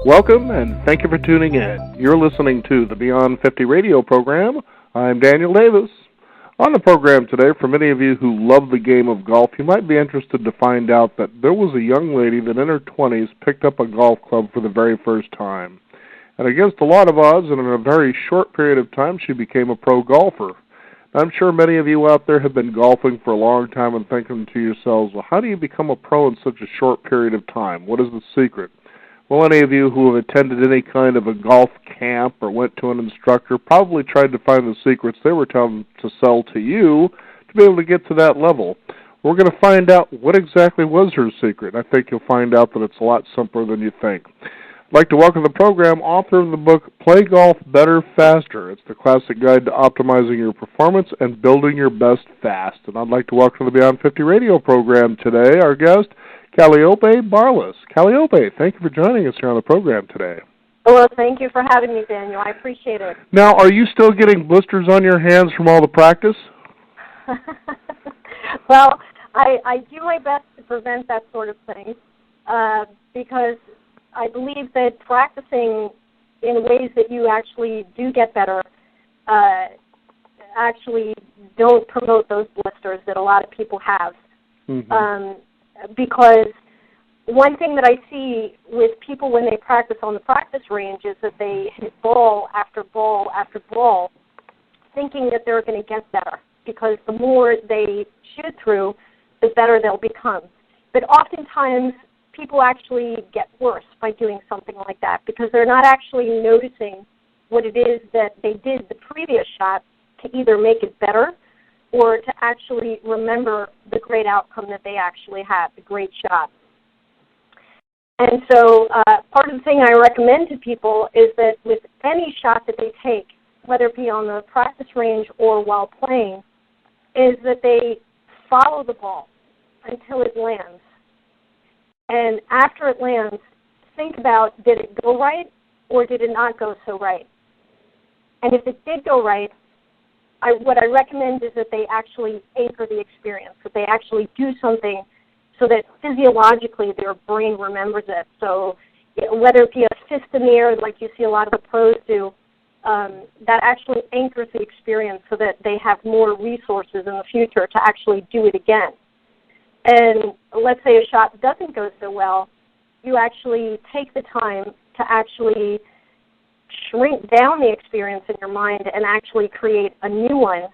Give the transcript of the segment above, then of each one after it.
Welcome, and thank you for tuning in. You're listening to the Beyond 50 radio program. I'm Daniel Davis. On the program today, for many of you who love the game of golf, you might be interested to find out that there was a young lady that in her 20s picked up a golf club for the very first time. And against a lot of odds, and in a very short period of time, she became a pro golfer. I'm sure many of you out there have been golfing for a long time and thinking to yourselves, well, how do you become a pro in such a short period of time? What is the secret? Well, any of you who have attended any kind of a golf camp or went to an instructor probably tried to find the secrets they were telling to sell to you to be able to get to that level. We're going to find out what exactly was her secret. I think you'll find out that it's a lot simpler than you think. I'd like to welcome the program author of the book, Play Golf Better, Faster. It's the classic guide to optimizing your performance and building your best fast. And I'd like to welcome to the Beyond 50 radio program today our guest, Kalliope Barlis. Kalliope, thank you for joining us here on the program today. Well, thank you for having me, Daniel. I appreciate it. Now, are you still getting blisters on your hands from all the practice? Well, I do my best to prevent that sort of thing because I believe that practicing in ways that you actually do get better actually don't promote those blisters that a lot of people have. Mm-hmm. Because one thing that I see with people when they practice on the practice range is that they hit ball after ball after ball thinking that they're going to get better because the more they shoot through, the better they'll become. But oftentimes, people actually get worse by doing something like that because they're not actually noticing what it is that they did the previous shot to either make it better or to actually remember the great outcome that they actually had, the great shot. And so part of the thing I recommend to people is that with any shot that they take, whether it be on the practice range or while playing, is that they follow the ball until it lands. And after it lands, think about, did it go right or did it not go so right? And if it did go right, what I recommend is that they actually anchor the experience, that they actually do something so that physiologically their brain remembers it. So whether it be a fist in the air like you see a lot of the pros do, that actually anchors the experience so that they have more resources in the future to actually do it again. And let's say a shot doesn't go so well, you actually take the time to actually shrink down the experience in your mind and actually create a new one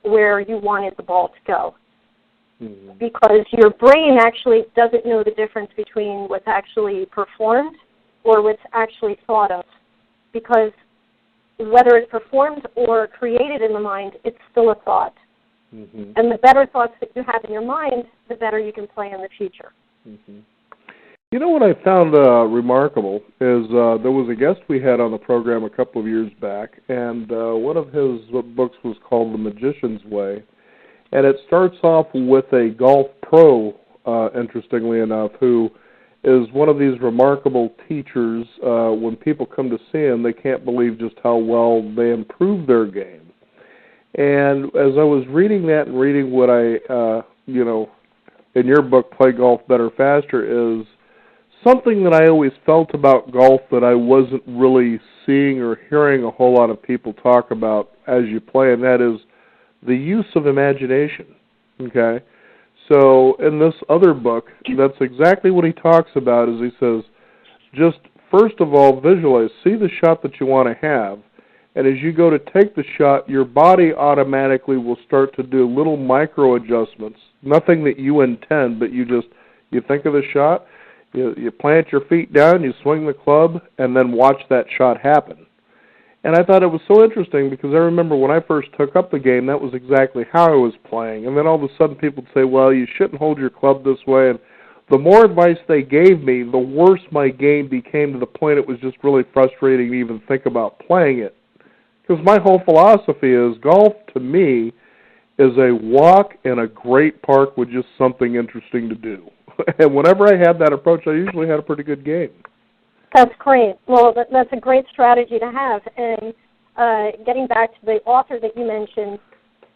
where you wanted the ball to go. Mm-hmm. Because your brain actually doesn't know the difference between what's actually performed or what's actually thought of. Because whether it's performed or created in the mind, it's still a thought. Mm-hmm. And the better thoughts that you have in your mind, the better you can play in the future. Mm-hmm. You know what I found remarkable is there was a guest we had on the program a couple of years back, and one of his books was called The Magician's Way, and it starts off with a golf pro, interestingly enough, who is one of these remarkable teachers. When people come to see him, they can't believe just how well they improve their game. And as I was reading that and reading what in your book, Play Golf Better, Faster, is something that I always felt about golf that I wasn't really seeing or hearing a whole lot of people talk about as you play, and that is the use of imagination, okay? So in this other book, that's exactly what he talks about, is he says, just first of all, visualize, see the shot that you want to have, and as you go to take the shot, your body automatically will start to do little micro adjustments, nothing that you intend, but you think of the shot, you plant your feet down, you swing the club, and then watch that shot happen. And I thought it was so interesting because I remember when I first took up the game, that was exactly how I was playing. And then all of a sudden people would say, well, you shouldn't hold your club this way. And the more advice they gave me, the worse my game became, to the point it was just really frustrating to even think about playing it. Because my whole philosophy is golf, to me, is a walk in a great park with just something interesting to do. And whenever I had that approach, I usually had a pretty good game. That's great. Well, that's a great strategy to have. And getting back to the author that you mentioned,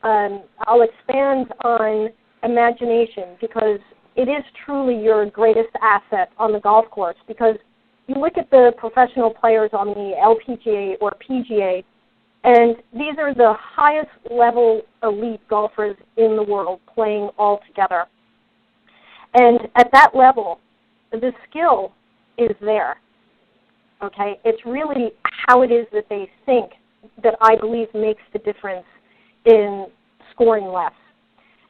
I'll expand on imagination because it is truly your greatest asset on the golf course, because you look at the professional players on the LPGA or PGA, and these are the highest level elite golfers in the world playing all together. And at that level, the skill is there. Okay? It's really how it is that they think that I believe makes the difference in scoring less.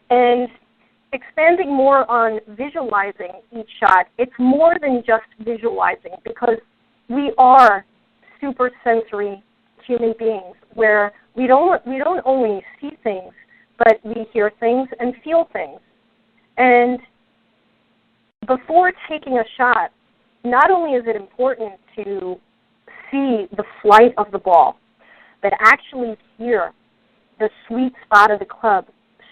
And expanding more on visualizing each shot, it's more than just visualizing, because we are super sensory human beings where we don't only see things, but we hear things and feel things. And before taking a shot, not only is it important to see the flight of the ball, but actually hear the sweet spot of the club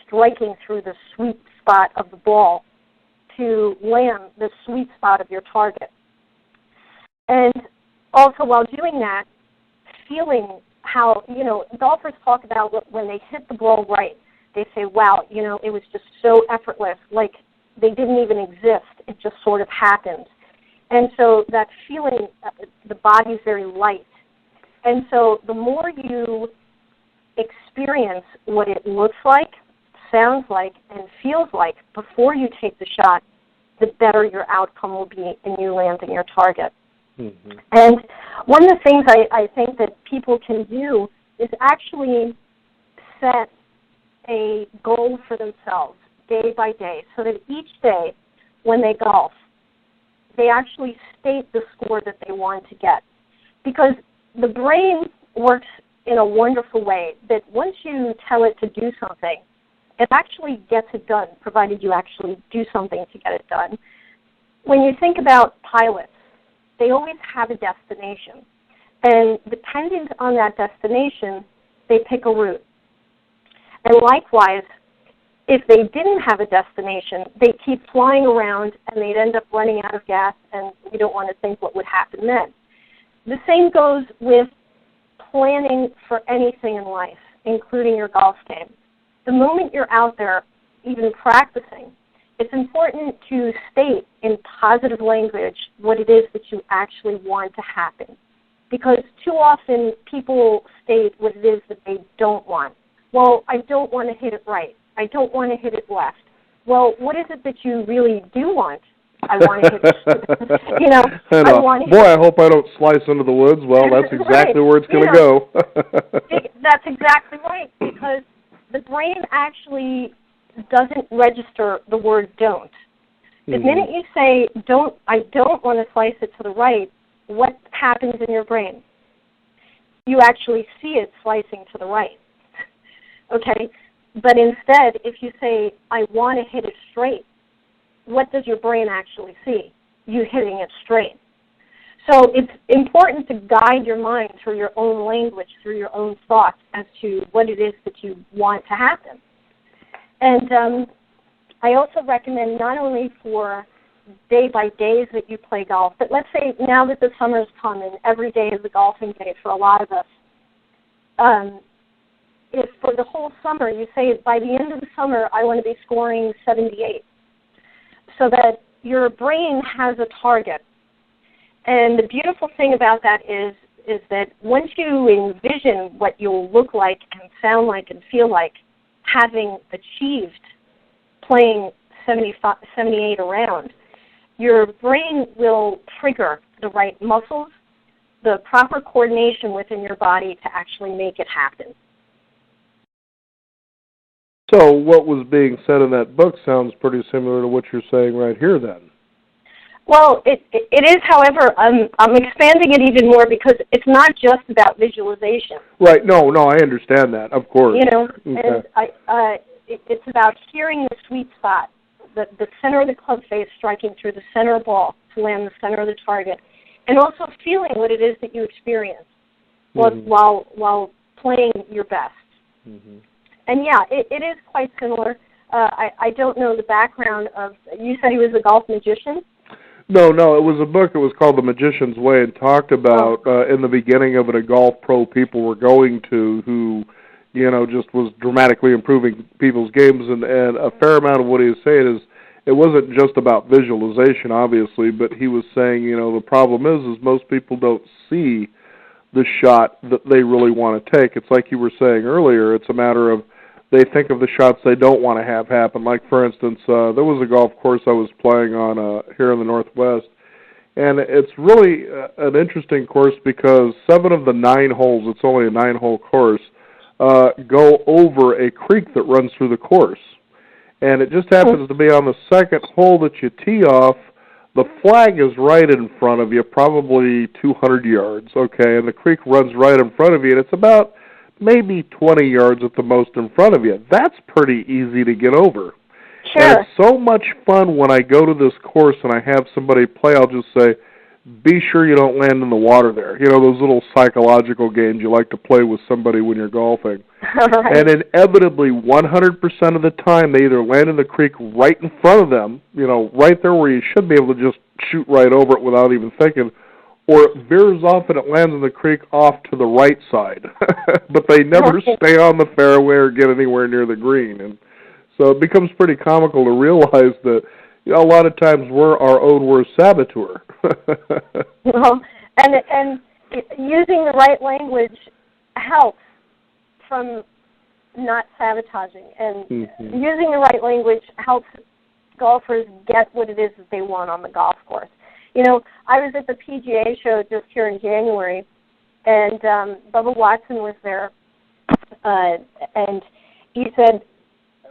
striking through the sweet spot of the ball to land the sweet spot of your target. And also while doing that, feeling how, golfers talk about when they hit the ball right, they say, wow, it was just so effortless, like they didn't even exist. It just sort of happened. And so that feeling, the body's very light. And so the more you experience what it looks like, sounds like, and feels like before you take the shot, the better your outcome will be in you landing your target. Mm-hmm. And one of the things I think that people can do is actually set a goal for themselves day by day, so that each day when they golf, they actually state the score that they want to get. Because the brain works in a wonderful way that once you tell it to do something, it actually gets it done, provided you actually do something to get it done. When you think about pilots, they always have a destination. And dependent on that destination, they pick a route. And likewise, if they didn't have a destination, they keep flying around and they'd end up running out of gas, and you don't want to think what would happen then. The same goes with planning for anything in life, including your golf game. The moment you're out there, even practicing, it's important to state in positive language what it is that you actually want to happen. Because too often people state what it is that they don't want. Well, I don't want to hit it right. I don't want to hit it left. Well, what is it that you really do want? I want to hit it. I want to Boy, I hope I don't slice into the woods. Well, that's exactly right. Where it's going to go. That's exactly right, because the brain actually doesn't register the word don't. The minute you say, I don't want to slice it to the right, what happens in your brain? You actually see it slicing to the right. Okay? But instead, if you say, I want to hit it straight, what does your brain actually see? You hitting it straight. So it's important to guide your mind through your own language, through your own thoughts as to what it is that you want to happen. And I also recommend not only for day-by-days that you play golf, but let's say now that the summer's come and every day is a golfing day for a lot of us, if for the whole summer you say by the end of the summer I want to be scoring 78, so that your brain has a target. And the beautiful thing about that is that once you envision what you'll look like and sound like and feel like having achieved playing 78 around, your brain will trigger the right muscles, the proper coordination within your body to actually make it happen. So what was being said in that book sounds pretty similar to what you're saying right here then. Well, it is, however, I'm expanding it even more because it's not just about visualization. Right. No, I understand that, of course. And it's about hearing the sweet spot, the center of the club face striking through the center of the ball to land the center of the target, and also feeling what it is that you experience while playing your best. Mm-hmm. And yeah, it is quite similar. I don't know the background of, you said he was a golf magician? No, it was a book. It was called The Magician's Way, and talked about in the beginning of it a golf pro people were going to who, just was dramatically improving people's games, and a fair amount of what he was saying it wasn't just about visualization, obviously, but he was saying, the problem is most people don't see the shot that they really want to take. It's like you were saying earlier, it's a matter of they think of the shots they don't want to have happen. Like, for instance, there was a golf course I was playing on here in the Northwest, and it's really an interesting course because 7 of the 9 holes, it's only a 9-hole course, go over a creek that runs through the course. And it just happens to be on the second hole that you tee off, the flag is right in front of you, probably 200 yards, okay, and the creek runs right in front of you, and it's about maybe 20 yards at the most in front of you. That's pretty easy to get over. Sure. And it's so much fun when I go to this course and I have somebody play, I'll just say, be sure you don't land in the water there. Those little psychological games you like to play with somebody when you're golfing. Right. And inevitably, 100% of the time, they either land in the creek right in front of them, right there where you should be able to just shoot right over it without even thinking, or it veers off and it lands in the creek off to the right side. But they never stay on the fairway or get anywhere near the green. And so it becomes pretty comical to realize that a lot of times we're our own worst saboteur. And using the right language helps from not sabotaging. And using the right language helps golfers get what it is that they want on the golf course. I was at the PGA show just here in January, and Bubba Watson was there, and he said,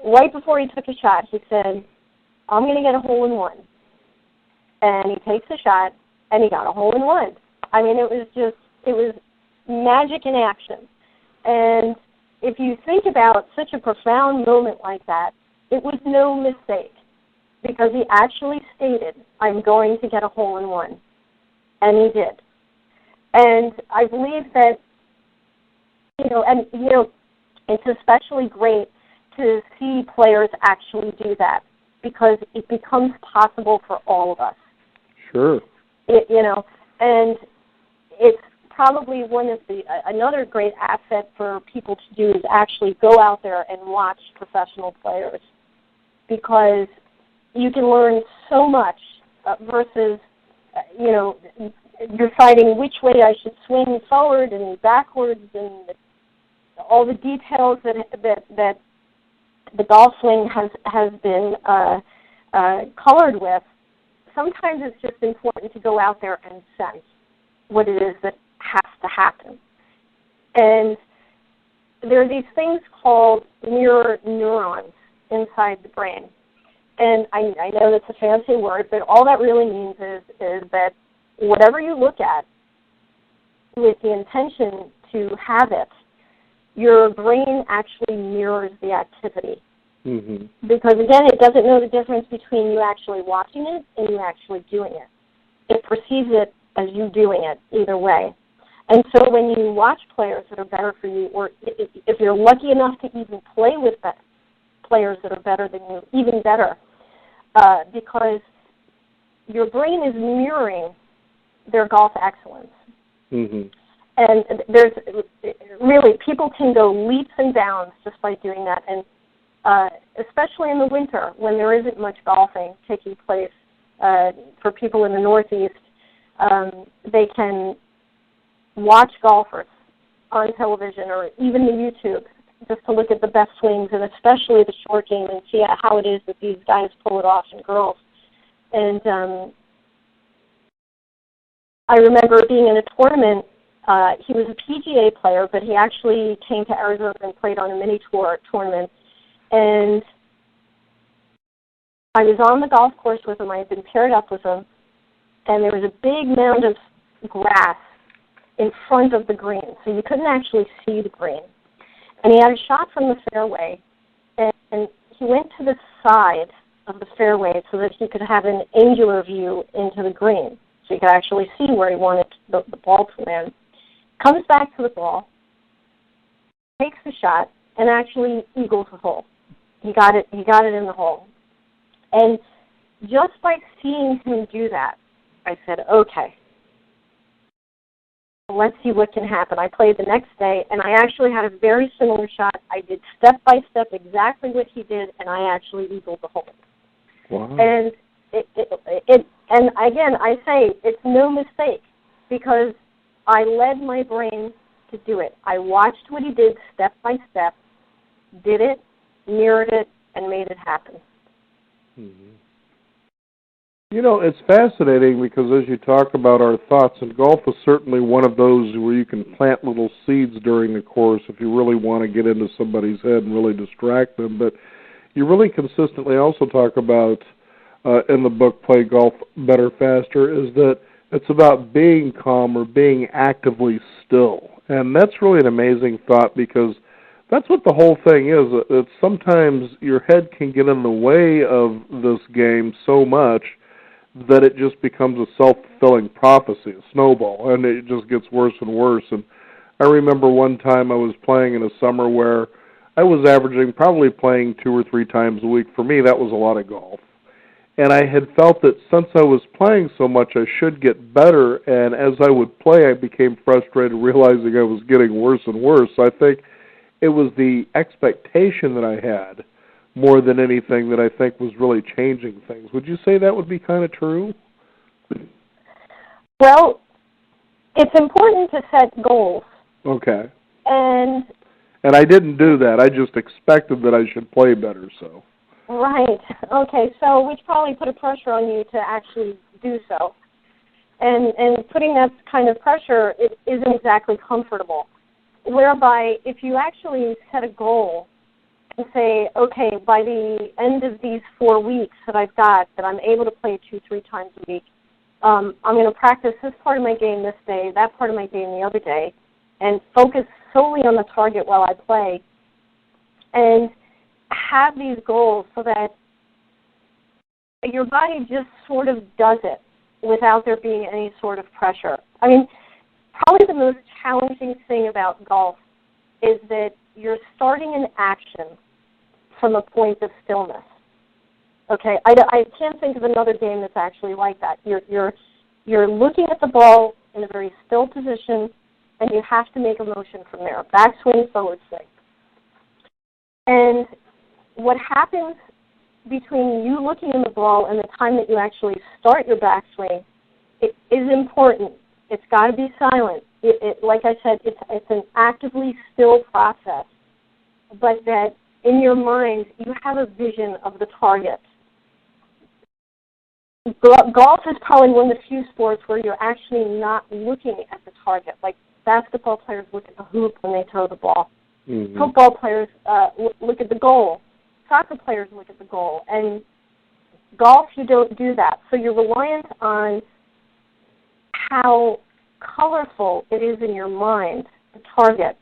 right before he took a shot, he said, I'm going to get a hole-in-one. And he takes a shot, and he got a hole-in-one. I mean, it was magic in action. And if you think about such a profound moment like that, it was no mistake, because he actually stated, I'm going to get a hole-in-one. And he did. And I believe that, it's especially great to see players actually do that, because it becomes possible for all of us. Sure. And it's probably another great asset for people to do is actually go out there and watch professional players, because you can learn so much versus, deciding which way I should swing forward and backwards and all the details that the golf swing has been colored with. Sometimes it's just important to go out there and sense what it is that has to happen. And there are these things called neurons inside the brain. And I know that's a fancy word, but all that really means is that whatever you look at with the intention to have it, your brain actually mirrors the activity. Mm-hmm. Because, again, it doesn't know the difference between you actually watching it and you actually doing it. It perceives it as you doing it either way. And so when you watch players that are better for you, or if you're lucky enough to even play with players that are better than you, even better, because your brain is mirroring their golf excellence. Mm-hmm. And there's really, people can go leaps and bounds just by doing that. And especially in the winter when there isn't much golfing taking place for people in the Northeast, they can watch golfers on television or even the YouTube just to look at the best swings, and especially the short game, and see how it is that these guys pull it off, and girls. And I remember being in a tournament. He was a PGA player, but he actually came to Arizona and played on a mini tour tournament. And I was on the golf course with him. I had been paired up with him, and there was a big mound of grass in front of the green, so you couldn't actually see the green. And he had a shot from the fairway, and he went to the side of the fairway so that he could have an angular view into the green, so he could actually see where he wanted the ball to land. Comes back to the ball, takes the shot, and actually eagles the hole. He got it in the hole. And just by seeing him do that, I said, okay, let's see what can happen. I played the next day, and I actually had a very similar shot. I did step by step exactly what he did, and I actually eagled the hole. Wow. And and again, I say it's no mistake because I led my brain to do it. I watched what he did step by step, did it, mirrored it, and made it happen. Mm-hmm. You know, it's fascinating because as you talk about our thoughts, and golf is certainly one of those where you can plant little seeds during the course if you really want to get into somebody's head and really distract them. But you really consistently also talk about, in the book, Play Golf Better, Faster, is that it's about being calm or being actively still. And that's really an amazing thought because that's what the whole thing is. It's sometimes your head can get in the way of this game so much that it just becomes a self-fulfilling prophecy, a snowball, and it just gets worse and worse. And I remember one time I was playing in a summer where I was averaging probably playing 2 or 3 times a week. For me, that was a lot of golf. And I had felt that since I was playing so much, I should get better, and as I would play, I became frustrated, realizing I was getting worse and worse. So I think it was the expectation that I had more than anything that I think was really changing things. Would you say that would be kind of true? Well, it's important to set goals. Okay. And I didn't do that. I just expected that I should play better, so. Right. Okay, so which probably put a pressure on you to actually do so. And putting that kind of pressure, it isn't exactly comfortable. Whereby if you actually set a goal and say, okay, by the end of these 4 weeks that I've got, that I'm able to play 2-3 times a week, I'm going to practice this part of my game this day, that part of my game the other day, and focus solely on the target while I play, and have these goals so that your body just sort of does it without there being any sort of pressure. I mean, probably the most challenging thing about golf is that you're starting an action from a point of stillness. Okay, I can't think of another game that's actually like that. You're looking at the ball in a very still position, and you have to make a motion from there. Backswing, forward swing. And what happens between you looking at the ball and the time that you actually start your backswing, it is important. It's got to be silent. Like I said, it's an actively still process, but that in your mind you have a vision of the target. Golf is probably one of the few sports where you're actually not looking at the target. Like basketball players look at the hoop when they throw the ball. Mm-hmm. Football players look at the goal. Soccer players look at the goal. And golf, you don't do that. So you're reliant on how colorful it is in your mind, the target,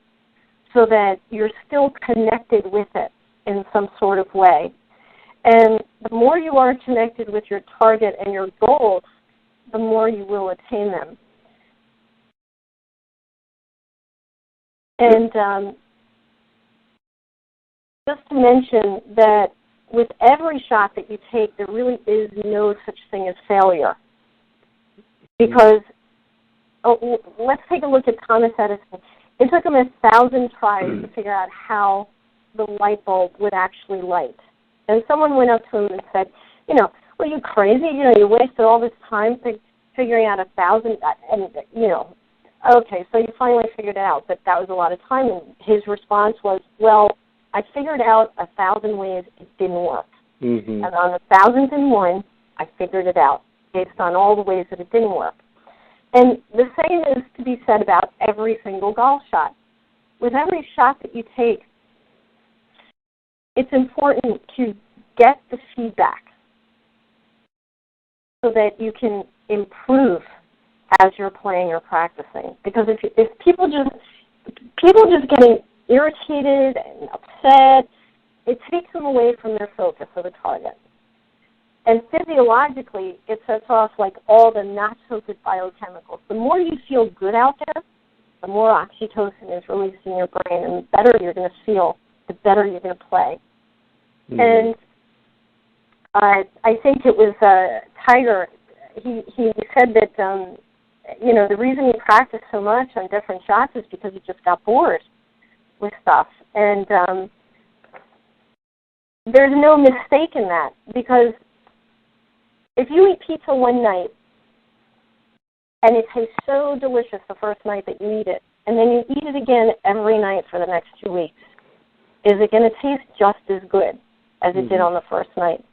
so that you're still connected with it in some sort of way. And the more you are connected with your target and your goals, the more you will attain them. And just to mention that with every shot that you take, there really is no such thing as failure. Because let's take a look at Thomas Edison. It took him 1,000 tries to figure out how the light bulb would actually light. And someone went up to him and said, are you crazy? You wasted all this time figuring out 1,000, and, okay, so you finally figured it out, but that was a lot of time. And his response was, well, I figured out 1,000 ways it didn't work. Mm-hmm. And on 1,001, I figured it out based on all the ways that it didn't work. And the same is to be said about every single golf shot. With every shot that you take, it's important to get the feedback so that you can improve as you're playing or practicing. Because if people just getting irritated and upset, it takes them away from their focus of the target. And physiologically, it sets off like all the not-so-good biochemicals. The more you feel good out there, the more oxytocin is released in your brain, and the better you're going to feel, the better you're going to play. Mm-hmm. And I think it was Tiger. He said that the reason he practiced so much on different shots is because he just got bored with stuff. And there's no mistake in that, because if you eat pizza one night and it tastes so delicious the first night that you eat it, and then you eat it again every night for the next 2 weeks, is it going to taste just as good as it did on the first night?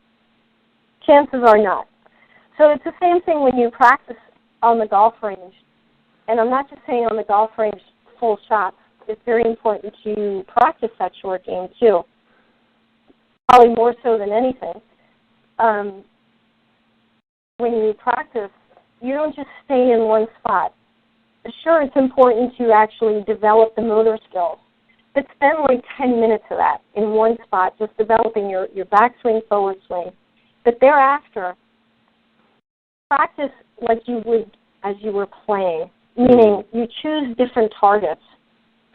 Chances are not. So it's the same thing when you practice on the golf range. And I'm not just saying on the golf range full shots. It's very important to practice that short game too. Probably more so than anything. When you practice, you don't just stay in one spot. Sure, it's important to actually develop the motor skills, but spend like 10 minutes of that in one spot, just developing your backswing, forward swing. But thereafter, practice like you would as you were playing, meaning you choose different targets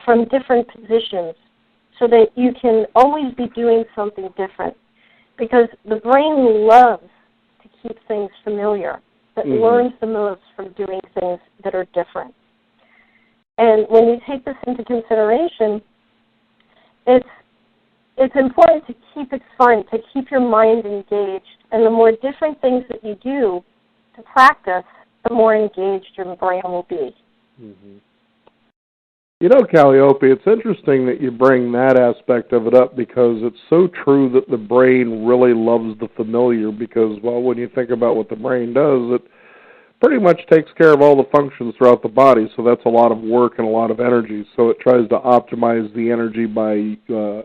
from different positions so that you can always be doing something different, because the brain loves to keep things familiar. That learns the most from doing things that are different. And when you take this into consideration, it's important to keep it fun, to keep your mind engaged. And the more different things that you do to practice, the more engaged your brain will be. Mm-hmm. You know, Kalliope, it's interesting that you bring that aspect of it up, because it's so true that the brain really loves the familiar, because, well, when you think about what the brain does, it pretty much takes care of all the functions throughout the body, so that's a lot of work and a lot of energy. So it tries to optimize the energy by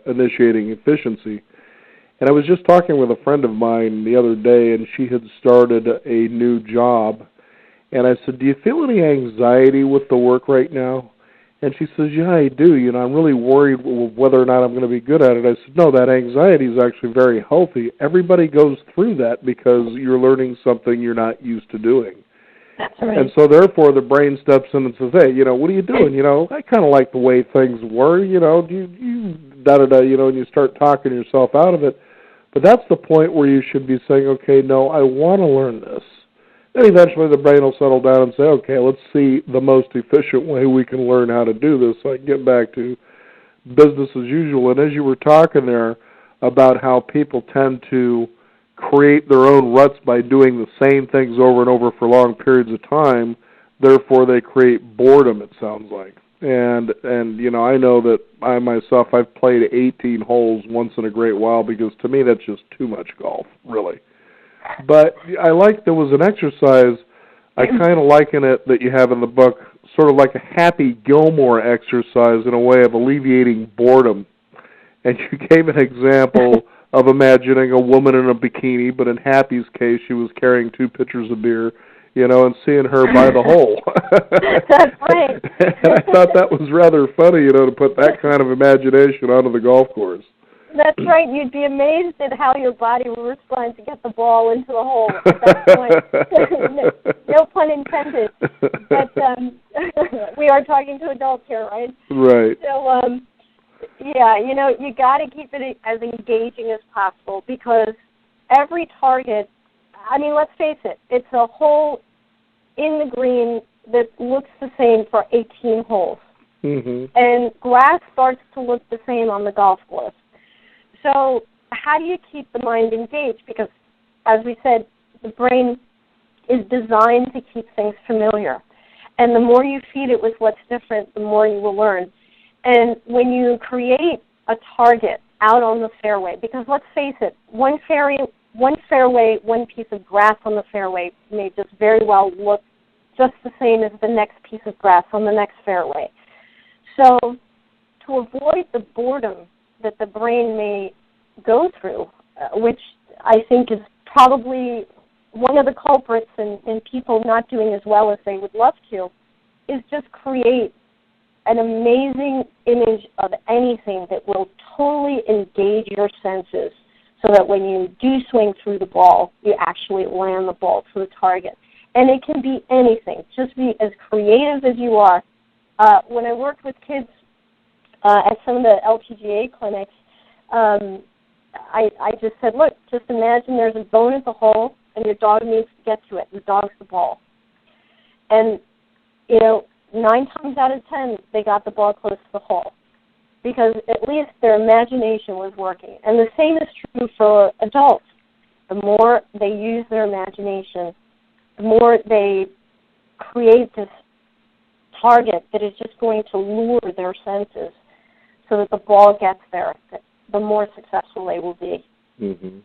initiating efficiency. And I was just talking with a friend of mine the other day, and she had started a new job. And I said, do you feel any anxiety with the work right now? And she says, yeah, I do. You know, I'm really worried whether or not I'm going to be good at it. I said, no, that anxiety is actually very healthy. Everybody goes through that because you're learning something you're not used to doing. That's right. And so therefore the brain steps in and says, hey, you know, what are you doing? You know, I kind of like the way things were, you know, you da-da-da, you know, and you start talking yourself out of it. But that's the point where you should be saying, okay, no, I want to learn this. Then eventually the brain will settle down and say, okay, let's see the most efficient way we can learn how to do this, so I can get back to business as usual. And as you were talking there about how people tend to create their own ruts by doing the same things over and over for long periods of time, therefore they create boredom, it sounds like. And you know, I know that I myself, I've played 18 holes once in a great while, because to me that's just too much golf, really. But I like, there was an exercise, I kind of liken it, that you have in the book, sort of like a Happy Gilmore exercise in a way of alleviating boredom. And you gave an example of imagining a woman in a bikini, but in Happy's case, she was carrying 2 pitchers of beer, you know, and seeing her by the hole. That's right. And I thought that was rather funny, you know, to put that kind of imagination onto the golf course. That's right. You'd be amazed at how your body will respond to get the ball into the hole at that point. No pun intended. But we are talking to adults here, right? Right. So, yeah, you know, you got to keep it as engaging as possible, because every target, I mean, let's face it, it's a hole in the green that looks the same for 18 holes. Mm-hmm. And grass starts to look the same on the golf course. So how do you keep the mind engaged? Because, as we said, the brain is designed to keep things familiar. And the more you feed it with what's different, the more you will learn. And when you create a target out on the fairway, because let's face it, one fairway, one piece of grass on the fairway may just very well look just the same as the next piece of grass on the next fairway. So to avoid the boredom that the brain may go through, which I think is probably one of the culprits in people not doing as well as they would love to, is just create an amazing image of anything that will totally engage your senses, so that when you do swing through the ball, you actually land the ball to the target. And it can be anything. Just be as creative as you are. When I worked with kids at some of the LPGA clinics, I just said, look, just imagine there's a bone at the hole, and your dog needs to get to it. The dog's the ball. And, you know, 9 times out of 10, they got the ball close to the hole, because at least their imagination was working. And the same is true for adults. the more they use their imagination, the more they create this target that is just going to lure their senses so that the ball gets there, the more successful they will be. Mm-hmm.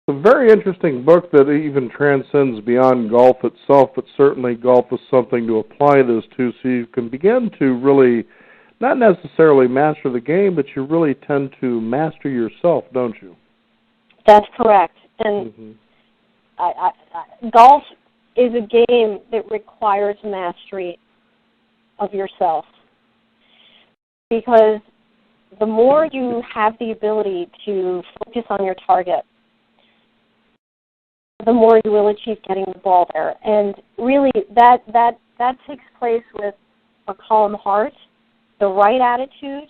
A very interesting book that even transcends beyond golf itself, but certainly golf is something to apply this to, so you can begin to really not necessarily master the game, but you really tend to master yourself, don't you? That's correct. And golf is a game that requires mastery of yourself, because the more you have the ability to focus on your target, the more you will achieve getting the ball there. And really, that takes place with a calm heart, the right attitude,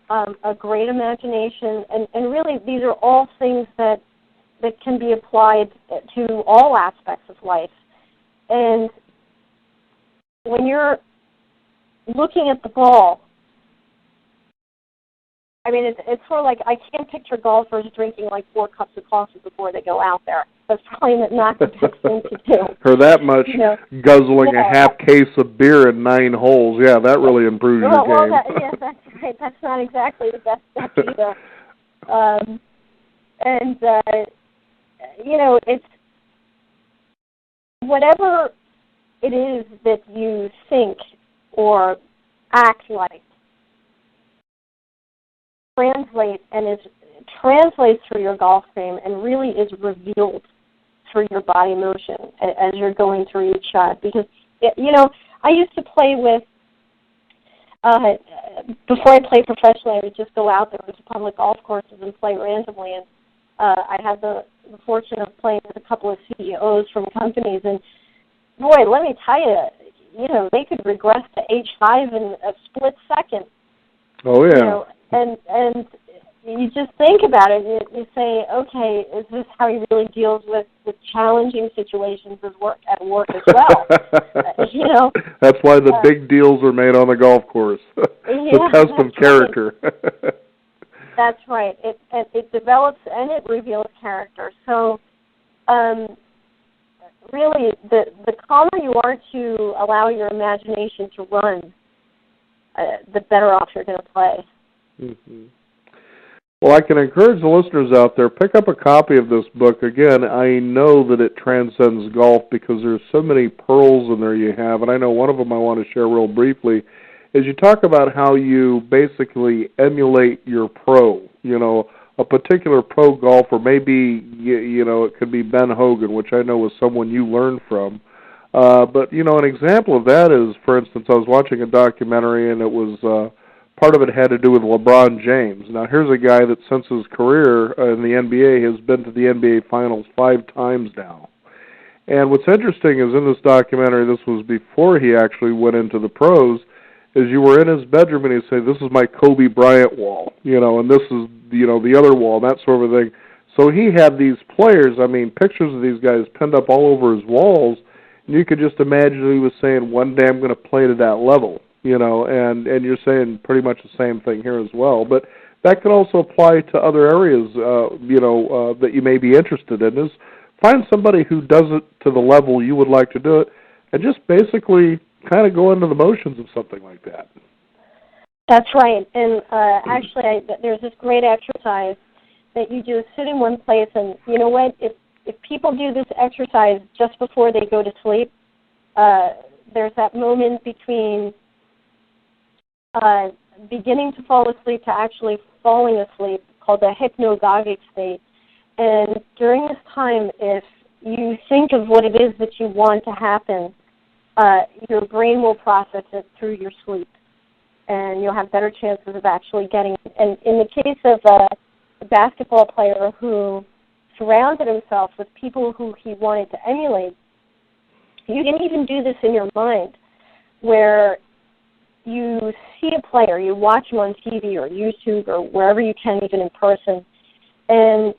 a great imagination, and really these are all things that can be applied to all aspects of life. And when you're looking at the ball, I mean, it's sort of like, I can't picture golfers drinking like 4 cups of coffee before they go out there. That's probably not the best thing to do. Or that much, guzzling a half case of beer in 9 holes. Yeah, that really improves your game. Yes, that's right. That's not exactly the best step either. It's whatever it is that you think or act like translates through your golf game and really is revealed through your body motion as you're going through each shot. Because, I used to play with, before I played professionally, I would just go out there to public golf courses and play randomly. And I had the fortune of playing with a couple of CEOs from companies. And, boy, let me tell you, they could regress to H5 in a split second. Oh, yeah. And you just think about it. You say, okay, is this how he really deals with challenging situations at work as well? That's why the big deals are made on the golf course. The test of character. Right. That's right. It develops and it reveals character. So, really, the calmer you are to allow your imagination to run, the better off you're going to play. Mm-hmm. Well, I can encourage the listeners out there, pick up a copy of this book. Again, I know that it transcends golf because there's so many pearls in there you have, and I know one of them I want to share real briefly is you talk about how you basically emulate your pro, a particular pro golfer. Maybe, it could be Ben Hogan, which I know was someone you learned from. But, an example of that is, for instance, I was watching a documentary, and it was part of it had to do with LeBron James. Now, here's a guy that since his career in the NBA has been to the NBA Finals 5 times now. And what's interesting is in this documentary, this was before he actually went into the pros, is you were in his bedroom and he'd say, this is my Kobe Bryant wall, and this is, the other wall, that sort of thing. So he had these players, pictures of these guys pinned up all over his walls, and you could just imagine he was saying, one day I'm going to play to that level. And you're saying pretty much the same thing here as well. But that could also apply to other areas, that you may be interested in. Is find somebody who does it to the level you would like to do it, and just basically kind of go into the motions of something like that. That's right. And actually, there's this great exercise that you just sit in one place, and you know what? If people do this exercise just before they go to sleep, there's that moment between beginning to fall asleep to actually falling asleep called the hypnagogic state. And during this time, if you think of what it is that you want to happen, your brain will process it through your sleep, and you'll have better chances of actually getting it. And in the case of a basketball player who surrounded himself with people who he wanted to emulate, you can even do this in your mind, where you see a player, you watch him on TV or YouTube or wherever you can, even in person, and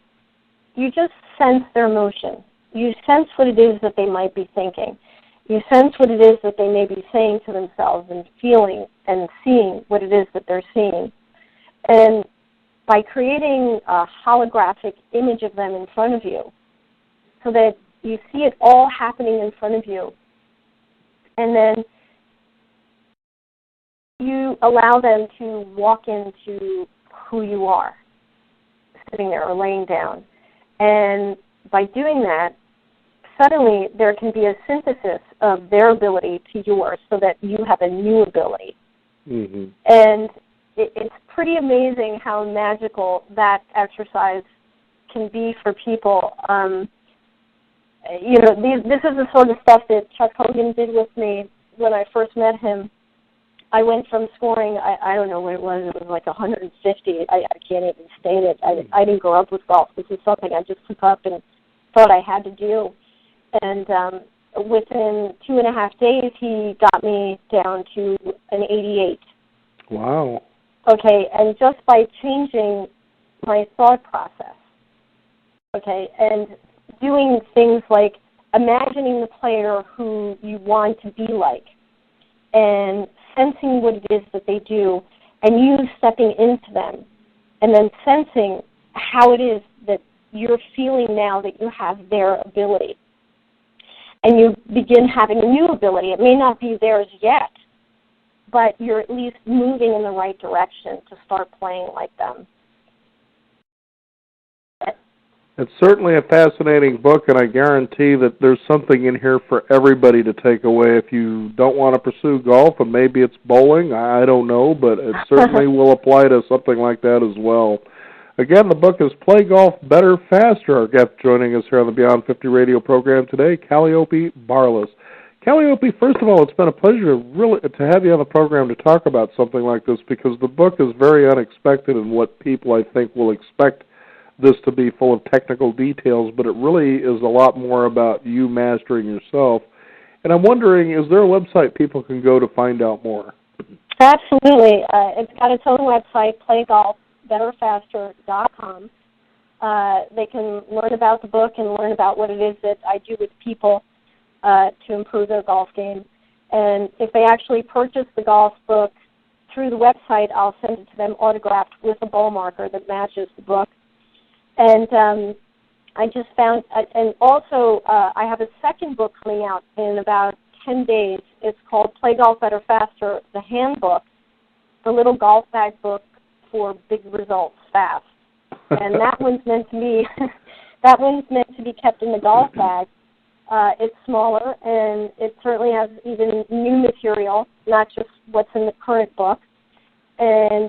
you just sense their emotion. You sense what it is that they might be thinking. You sense what it is that they may be saying to themselves and feeling and seeing what it is that they're seeing. And by creating a holographic image of them in front of you so that you see it all happening in front of you. And then you allow them to walk into who you are, sitting there or laying down. And by doing that, suddenly there can be a synthesis of their ability to yours so that you have a new ability. Mm-hmm. And it's pretty amazing how magical that exercise can be for people. You know, this is the sort of stuff that Chuck Hogan did with me when I first met him. I went from scoring, I don't know what it was like 150. I can't even state it. I didn't grow up with golf. This is something I just took up and thought I had to do. And within 2.5 days, he got me down to an 88. Wow. Okay, and just by changing my thought process, okay, and doing things like imagining the player who you want to be like and sensing what it is that they do and you stepping into them and then sensing how it is that you're feeling now that you have their ability. And you begin having a new ability. It may not be theirs yet, but you're at least moving in the right direction to start playing like them. It's certainly a fascinating book, and I guarantee that there's something in here for everybody to take away. If you don't want to pursue golf, and maybe it's bowling, I don't know, but it certainly will apply to something like that as well. Again, the book is Play Golf Better, Faster. Our guest joining us here on the Beyond 50 radio program today, Kalliope Barlis. Kalliope, first of all, it's been a pleasure to have you on the program to talk about something like this, because the book is very unexpected in what people, I think, will expect this to be full of technical details, but it really is a lot more about you mastering yourself. And I'm wondering, is there a website people can go to find out more? Absolutely. It's got its own website, playgolfbetterfaster.com. They can learn about the book and learn about what it is that I do with people to improve their golf game. And if they actually purchase the golf book through the website, I'll send it to them autographed with a ball marker that matches the book. And I just found, and also I have a second book coming out in about 10 days. It's called Play Golf Better Faster, the handbook, the little golf bag book for big results fast. And that one's meant to be, kept in the golf bag. It's smaller, and it certainly has even new material, not just what's in the current book. And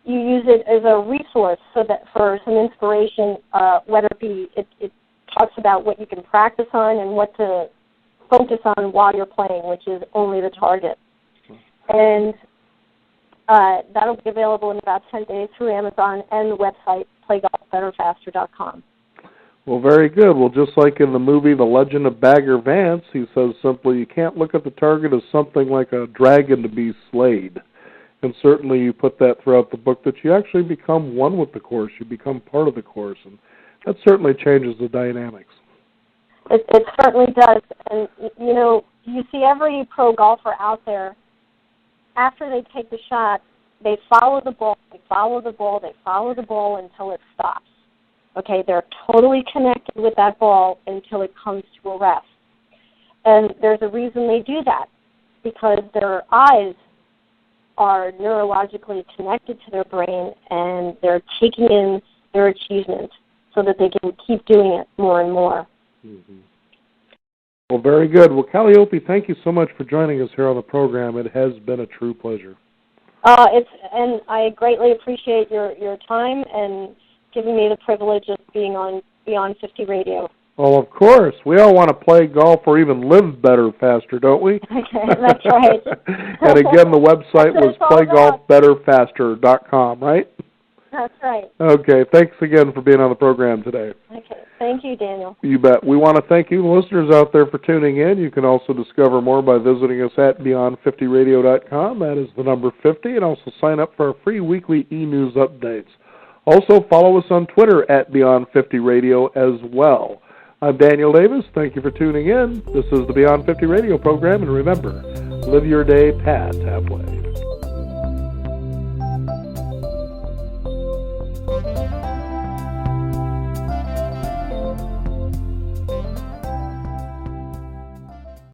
you use it as a resource so that for some inspiration, whether it be it talks about what you can practice on and what to focus on while you're playing, which is only the target. And that'll be available in about 10 days through Amazon and the website, playgolfbetterfaster.com. Well, very good. Well, just like in the movie The Legend of Bagger Vance, he says simply, you can't look at the target as something like a dragon to be slayed. And certainly you put that throughout the book, that you actually become one with the course. You become part of the course. And that certainly changes the dynamics. It certainly does. And, you know, you see every pro golfer out there, after they take the shot, they follow the ball, they follow the ball, they follow the ball until it stops. Okay, they're totally connected with that ball until it comes to a rest. And there's a reason they do that, because their eyes are neurologically connected to their brain, and they're taking in their achievement so that they can keep doing it more and more. Mm-hmm. Well, very good. Well, Kalliope, thank you so much for joining us here on the program. It has been a true pleasure. And I greatly appreciate your time and giving me the privilege of being on Beyond 50 Radio. Well, of course. We all want to play golf or even live better faster, don't we? Okay, that's right. And again, the website was playgolfbetterfaster.com, right? That's right. Okay, thanks again for being on the program today. Okay, thank you, Daniel. You bet. We want to thank you, listeners out there, for tuning in. You can also discover more by visiting us at beyond50radio.com. That is the number 50, and also sign up for our free weekly e-news updates. Also, follow us on Twitter at Beyond50Radio as well. I'm Daniel Davis. Thank you for tuning in. This is the Beyond 50 Radio program, and remember, live your day past halfway.